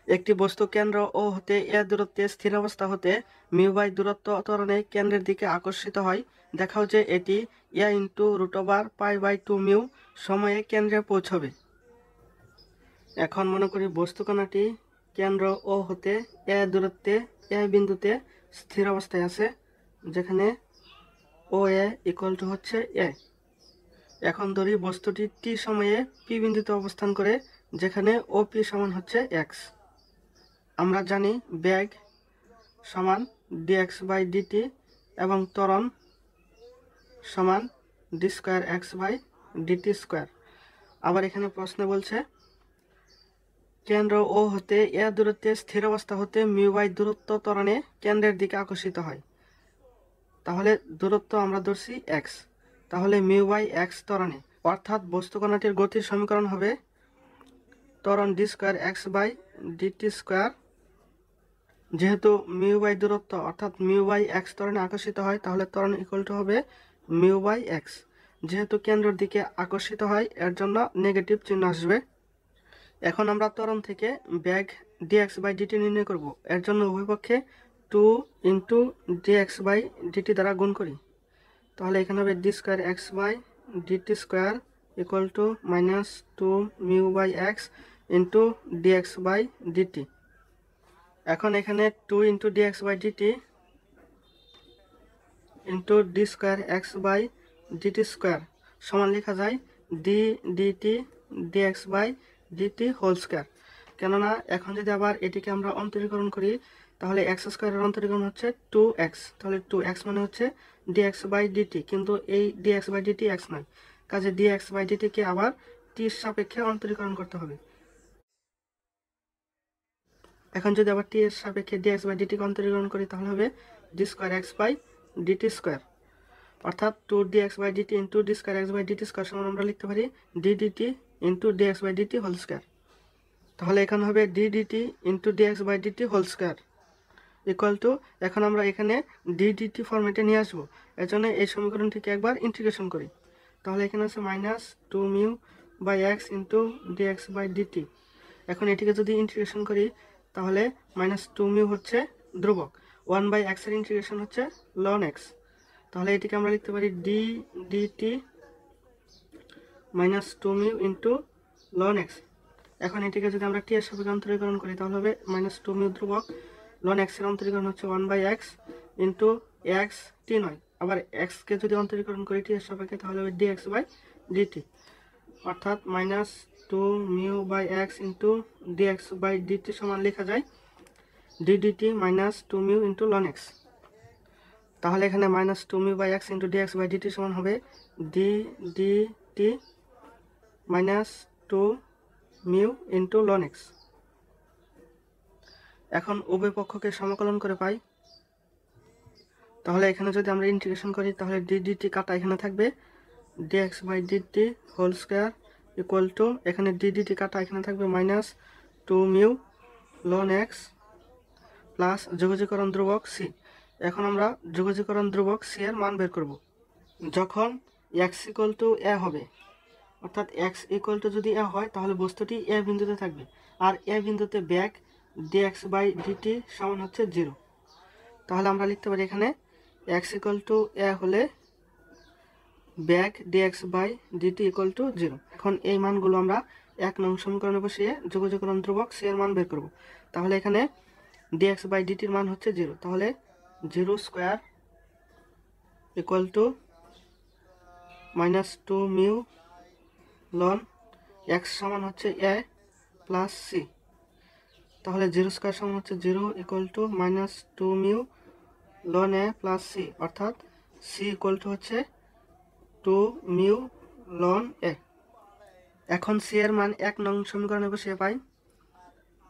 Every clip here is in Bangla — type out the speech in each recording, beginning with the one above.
একটি বস্তু কেন্দ্র ও হতে এ দূরত্বে স্থির অবস্থা হতে মিউ বাই দূরত্ব ত্বরণে কেন্দ্রের দিকে আকর্ষিত হয়। দেখাও যে এটি এ ইন্টু √π/2 মিউ সময়ে কেন্দ্রে পৌঁছবে। এখন মনে করি বস্তু কণাটি কেন্দ্র ও হতে এ দূরত্বে এ বিন্দুতে স্থির অবস্থায় আছে, যেখানে ও এ ইকুয়াল টু হচ্ছে এ। এখন ধরি বস্তুটি টি সময়ে পি বিন্দুতে অবস্থান করে, যেখানে ও পি সমান হচ্ছে এক্স। আমরা জানি বেগ সমান dx/dt এবং ত্বরণ সমান d²x/dt²। আবার এখানে প্রশ্নে বলছে কেন্দ্র ও হতে এ দূরত্বে স্থির অবস্থা হতে মিউ বাই দূরত্ব ত্বরণে কেন্দ্রের দিকে আকর্ষিত হয়। তাহলে দূরত্ব আমরা ধরছি এক্স, তাহলে মিউ বাই এক্স ত্বরণে, অর্থাৎ বস্তু কণাটির গতির সমীকরণ হবে ত্বরণ d²x/dt²। যেহেতু মিউ বাই দূরত্ব অর্থাৎ মিউ বাই এক্স ত্বরণে আকর্ষিত হয়, তাহলে ত্বরণ ইকুয়াল টু হবে মিউ বাই এক্স। যেহেতু কেন্দ্রের দিকে আকর্ষিত হয়, এর জন্য নেগেটিভ চিহ্ন আসবে। এখন আমরা ত্বরণ থেকে বেগ dx/dt নির্ণয় করব। এর জন্য উভয় পক্ষে 2 ইন্টু dx/dt দ্বারা গুণ করি। তাহলে এখানে হবে d²x/dt² equal to -2 mu by X into dx/dt। এখন এখানে 2 ইন্টু dx/dt ইন্টু d²x/dt² সমান লেখা যায় dt dx/dt হোল স্কয়ার। কেননা এখন যদি আবার এটিকে আমরা অন্তরীকরণ করি, তাহলে x² এর অন্তরীকরণ হচ্ছে 2x, তাহলে 2x মানে হচ্ছে dx/dt, কিন্তু এই dx/dt x নয়, কাজে dx/dt কে আবার t এর সাপেক্ষে অন্তরীকরণ করতে হবে। এখন যদি আবার t এর সাপেক্ষে dx/dt কে অন্তরীকরণ করি, তাহলে হবে d²x/dt², অর্থাৎ 2dx/dt ইন্টু d²x/dt² সমান আমরা লিখতে পারি ddt into dx/dt whole square. তাহলে এখানে হবে ddt into dx/dt whole square equal to, এখন আমরা এখানে ddt ফরম্যাটে নিয়ে আসবো, এর জন্য এই সমীকরণটিকে একবার ইন্টিগ্রেশন করি। তাহলে এখানে আছে -2 mu by X into dx/dt। এখন এটিকে যদি ইন্টিগ্রেশন করি, তাহলে -2 মিউ হচ্ছে ধ্রুবক, 1/x এর ইন্টিগ্রেশন হচ্ছে ln x। তাহলে এটিকে আমরা লিখতে পারি dt -2 mu into ln x। এখন এটিকে যদি আমরা t এর সাপেক্ষে অন্তরীকরণ করি, তাহলে হবে -2 মিউ ধ্রুবক, ln x এর অন্তরীকরণ হচ্ছে 1/x ইন্টু x t নয়, আবার x কে যদি অন্তরীকরণ করি t এর সাপেক্ষে, তাহলে হবে dx/dt, অর্থাৎ -2 mu by x into dx/dt সমান লেখা যায় ddt -2 mu into ln x। তাহলে এখানে -2 mu by X into dx/dt সমান হবে ddt -2 mu into ln x। এখন উভয় পক্ষকে সমাকলন করে পাই, তাহলে এখানে যদি আমরা ইন্টিগ্রেশন করি, তাহলে ddt কাটা এখানে থাকবে dx/dt whole square equal to, এখানে ddt কাটা এখানে থাকবে -2 মিউ ln x প্লাস যোগজীকরণ ধ্রুবক c। এখন আমরা যোগজীকরণ ধ্রুবক c এর মান বের করব। যখন x ইকুয়াল টু a হবে, অর্থাৎ x ইকুয়াল টু যদি a হয়, তাহলে বস্তুটি a বিন্দুতে থাকবে, আর a বিন্দুতে বেগ dx/dt সমান হচ্ছে 0। তাহলে আমরা লিখতে পারি এখানে x ইকুয়াল টু a হলে বেগ dx/dt ইকুয়াল টু 0। এখন এই মানগুলো আমরা 1 নং সমীকরণে বসিয়ে যোগজীকরণ ধ্রুবক c এর মান বের করব। তাহলে এখানে dx/dt এর মান হচ্ছে 0, তাহলে 0² equal to -2 mu ln x সমান হচ্ছে a প্লাস c। তাহলে 0² সমান হচ্ছে 0 equal to -2 mu ln a plus c, অর্থাৎ c ইকুয়াল টু হচ্ছে 2 মিউ ln a। এখন c এর মান 1 নং সমীকরণে বসিয়ে পাই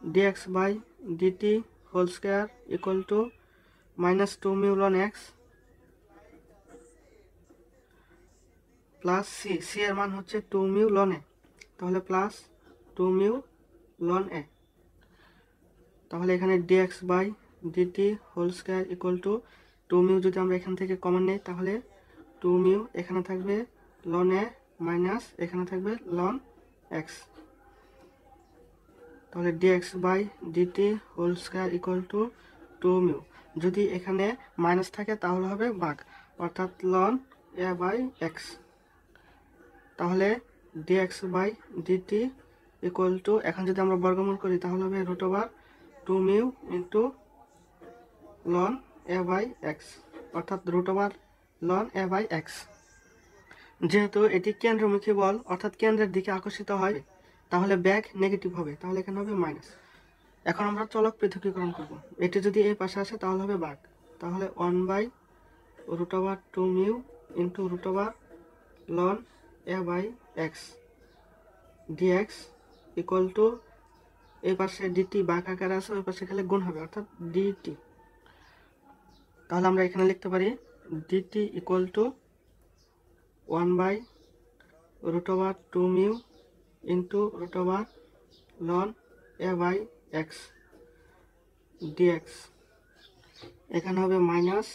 dx/dt whole square equal to -2 mu ln x plus c এর মান হচ্ছে 2 মিউ ln a, তাহলে প্লাস 2 মিউ ln a। তাহলে এখানে dx/dt whole square equal to 2 mu যদি আমরা এখান থেকে কমন নেই, তাহলে 2 মিউ এখানে থাকবে ln a মাইনাস এখানে থাকবে ln x। তাহলে D X by D T whole square equal to 2μ। যদি এখানে মাইনাস থাকে তাহলে হবে ভাগ, অর্থাৎ লন এ বাই এক্স। তাহলে D X by D T equal to, এখন যদি আমরা বর্গমূল করি তাহলে হবে √2μ into ln A by X, অর্থাৎ লন এ বাই এক্স। যেহেতু এটি কেন্দ্রমুখী বল অর্থাৎ কেন্দ্রের দিকে আকর্ষিত হয়, তাহলে ব্যাক নেগেটিভ হবে, তাহলে এখানে হবে মাইনাস। এখন আমরা চলক পৃথকীকরণ করব। এটি যদি এই পাশে আসে তাহলে হবে ভাগ, তাহলে 1/√2μ into ln A by X D X equal to, এই পাশে ডিটি ভাগ আকারে আছে, ওই পাশে খেলে গুণ হবে, অর্থাৎ ডিটি। তাহলে আমরা এখানে লিখতে পারি D T equal to 1/√2μ into ln A by X D X. এখানে হবে মাইনাস,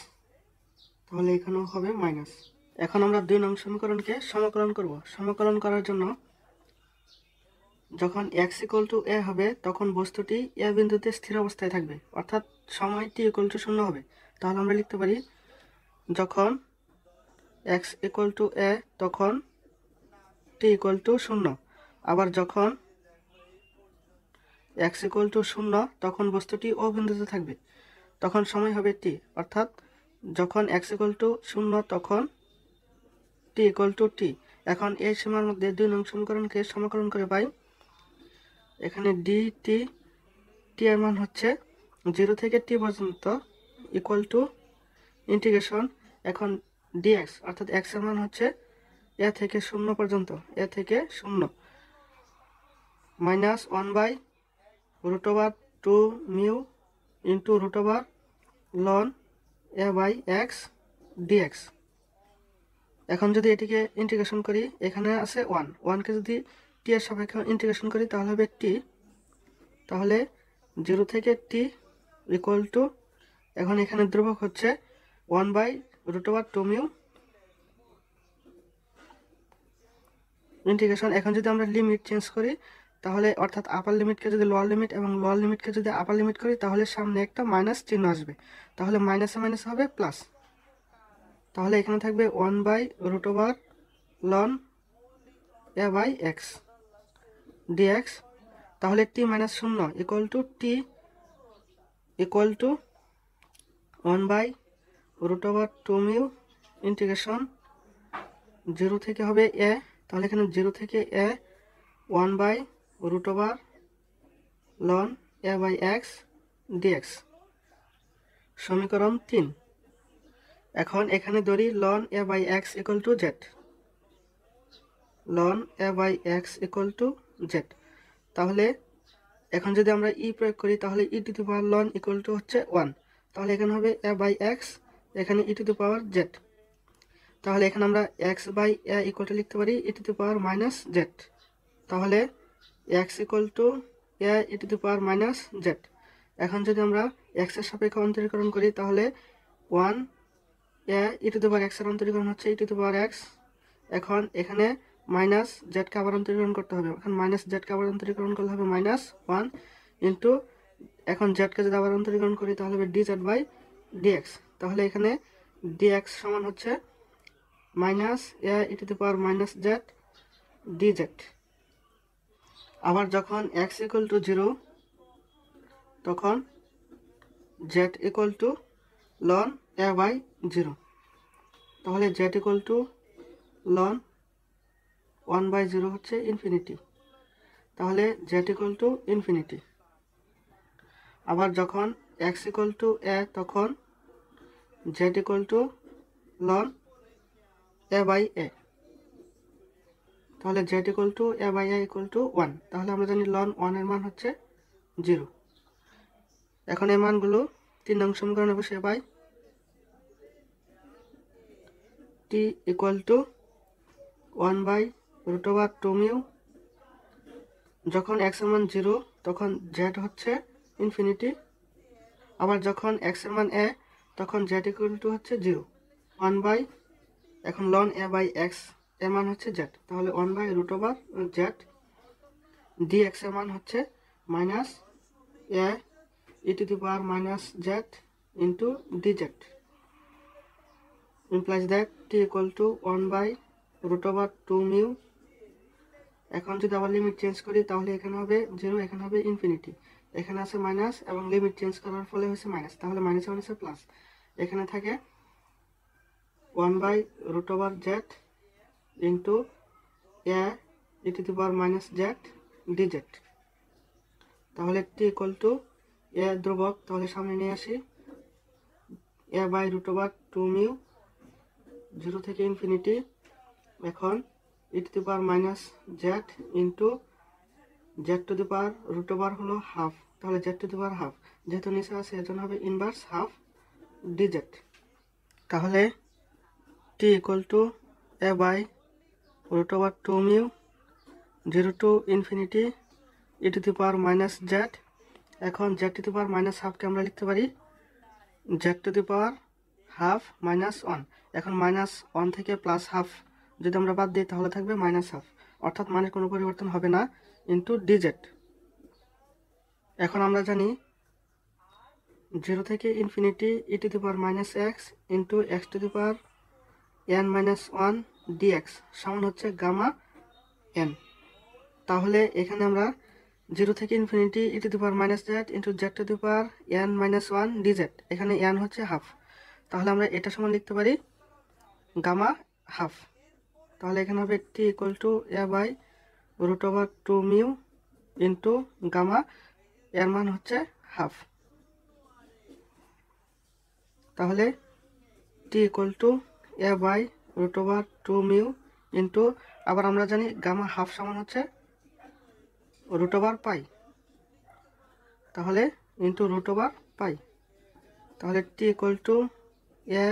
তাহলে এখানেও হবে মাইনাস। এখন আমরা 2 নং সমীকরণকে সমাকলন করব। সমাকলন করার জন্য যখন x = a হবে তখন বস্তুটি a বিন্দুতে স্থির অবস্থায় থাকবে, অর্থাৎ সময় t = 0 হবে। তাহলে আমরা লিখতে পারি যখন x = a তখন t = 0। আবার যখন x = 0 তখন বস্তুটি o বিন্দুতে থাকবে, তখন সময় হবে t, অর্থাৎ যখন x = 0 তখন t = t। এখন এই সীমার মধ্যে 2 নং সমীকরণকে সমাকলন করে পাই এখানে dt, t এর মান হচ্ছে 0 থেকে t পর্যন্ত ইকুয়াল টু ইন্টিগ্রেশন, এখন dx অর্থাৎ x এর মান হচ্ছে a থেকে 0 পর্যন্ত, a থেকে 0 minus 1/√2μ into ln a by X dx। এখন যদি এটিকে ইন্টিগ্রেশন করি, এখানে আছে 1কে যদি t এর সাপেক্ষে ইন্টিগ্রেশন করি তাহলে হবে t, তাহলে 0 থেকে t ইকুয়াল টু, এখন এখানে ধ্রুবক হচ্ছে 1/√2μ ইন্টিগ্রেশন। এখন যদি আমরা লিমিট চেঞ্জ করি তাহলে, অর্থাৎ আপার লিমিটকে যদি লোয়ার লিমিট এবং লোয়ার লিমিটকে যদি আপার লিমিট করি তাহলে সামনে একটা মাইনাস চিহ্ন আসবে, তাহলে মাইনাসে মাইনাস হবে প্লাস। তাহলে এখানে থাকবে 1/√লন এ বাই এক্স ডিএক্স। তাহলে t - 0 equal to t equal to 1/√2μ integration 0 থেকে হবে a, তাহলে এখানে 0 থেকে a 1/√লন এ বাই এক্স ডিএক্স। সমীকরণ 3। এখন এখানে ধরি ln A by X equal to Z, ln A by X equal to Z. তাহলে এখন যদি আমরা ই প্রয়োগ করি তাহলে E to the power ln equal to হচ্ছে 1, তাহলে এখানে হবে এ বাই এক্স, এখানে ই টু দি পাওয়ার জেড। তাহলে এখানে আমরা X by A equal to লিখতে পারি E to the power minus Z, তাহলে X equal to A E to the power minus Z. এখন যদি আমরা এক্স এর সাপেক্ষে অন্তরীকরণ করি তাহলে 1 এ E to the power x এর অন্তরীকরণ হচ্ছে ই টু দি পাওয়ার এক্স। এখন এখানে মাইনাস জেডকে আবার অন্তরীকরণ করতে হবে, এখন মাইনাস জেডকে আবার অন্তরীকরণ করলে হবে -1 ইন্টু, এখন জেডকে যদি আবার অন্তরীকরণ করি তাহলে হবে dz বাই dx। তাহলে এখানে dx সমান হচ্ছে minus A E to the power minus Z dz। আবার যখন x ইকুয়াল টু 0 তখন z ইকুয়াল টু লন এ বাই 0, তাহলে z ইকুয়াল টু লন 1/0 হচ্ছে ইনফিনিটি, তাহলে z ইকুয়াল টু ইনফিনিটি। আবার যখন x ইকুয়াল টু a তখন z ইকুয়াল টু লন a বাই a, তাহলে z equal to a by a equal to 1, তাহলে আমরা জানি লন 1 এর মান হচ্ছে 0। এখন এই মানগুলো 3 নং সমীকরণে বসিয়ে পাই t ইকুয়াল টু 1/√2μ, যখন x এর মান 0 তখন z হচ্ছে ইনফিনিটি, আবার যখন x এর মান a তখন z ইকুয়াল টু হচ্ছে 0 1 এখন লন a বাই x এর মান হচ্ছে z, তাহলে 1/√z dx এর মান হচ্ছে minus A E to the power minus Z into DZ implies that t equal to 1 by root over 2 mu। এখন যদি আবার লিমিট চেঞ্জ করি তাহলে এখানে হবে 0, এখানে হবে ইনফিনিটি, এখানে আছে মাইনাস এবং লিমিট চেঞ্জ করার ফলে হয়েছে মাইনাস, তাহলে মাইনাস হয়েছে প্লাস। এখানে থাকে 1 by root over z into A E to the power minus Z D Z. তাহলে t ইকুয়াল টু এ ধ্রুবক, তাহলে সামনে নিয়ে আসি A by root over 2 mu 0 থেকে ইনফিনিটি। এখন E to the power minus Z into Z to the power root over হলো হাফ, তাহলে Z to the power half, যেহেতু নিচে আছে এর জন্য হবে ইনভার্স হাফ ডিজেড। তাহলে T equal to A by root over 2 mu 0 to infinity E to the power minus Z. এখন Z to the power minus হাফকে আমরা লিখতে পারি Z to the power half minus 1। এখন মাইনাস 1 থেকে প্লাস হাফ যদি আমরা বাদ দিই তাহলে থাকবে মাইনাস হাফ, অর্থাৎ মানের কোনো পরিবর্তন হবে না, ইন্টু ডিজেড। এখন আমরা জানি 0 থেকে infinity E to the power minus X into X to the power N minus 1 DX সমান হচ্ছে গামা এন। তাহলে এখানে আমরা 0 থেকে infinity E to the power minus Z into Z to the power N minus 1 DZ, এখানে এন হচ্ছে হাফ, তাহলে আমরা এটা সমান লিখতে পারি গামা হাফ। তাহলে এখানে হবে T equal to A by root over 2 mu into gamma, এর মান হচ্ছে হাফ। তাহলে T equal to A by root over 2 mu into, আবার আমরা জানি গামা হাফ সমান হচ্ছে রুট ওভার পাই, তাহলে ইন্টু রুট ওভার পাই। তাহলে T equal to A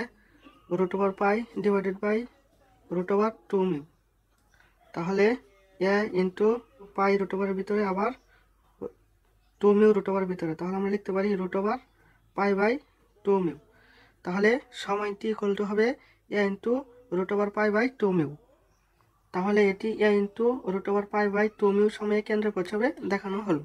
root over pi divided by root over 2 mu. তাহলে এ ইন্টু পাই রুট ওভারের ভিতরে আবার 2 মিউ রুট ওভারের ভিতরে, তাহলে আমরা লিখতে পারি root over pi by 2 mu. তাহলে সময় টি ইকুয়াল টু হবে A into root over pi by 2 mu. তাহলে এটি A into root over pi by 2 mu সময়ে কেন্দ্রে পৌঁছাবে দেখানো হলো।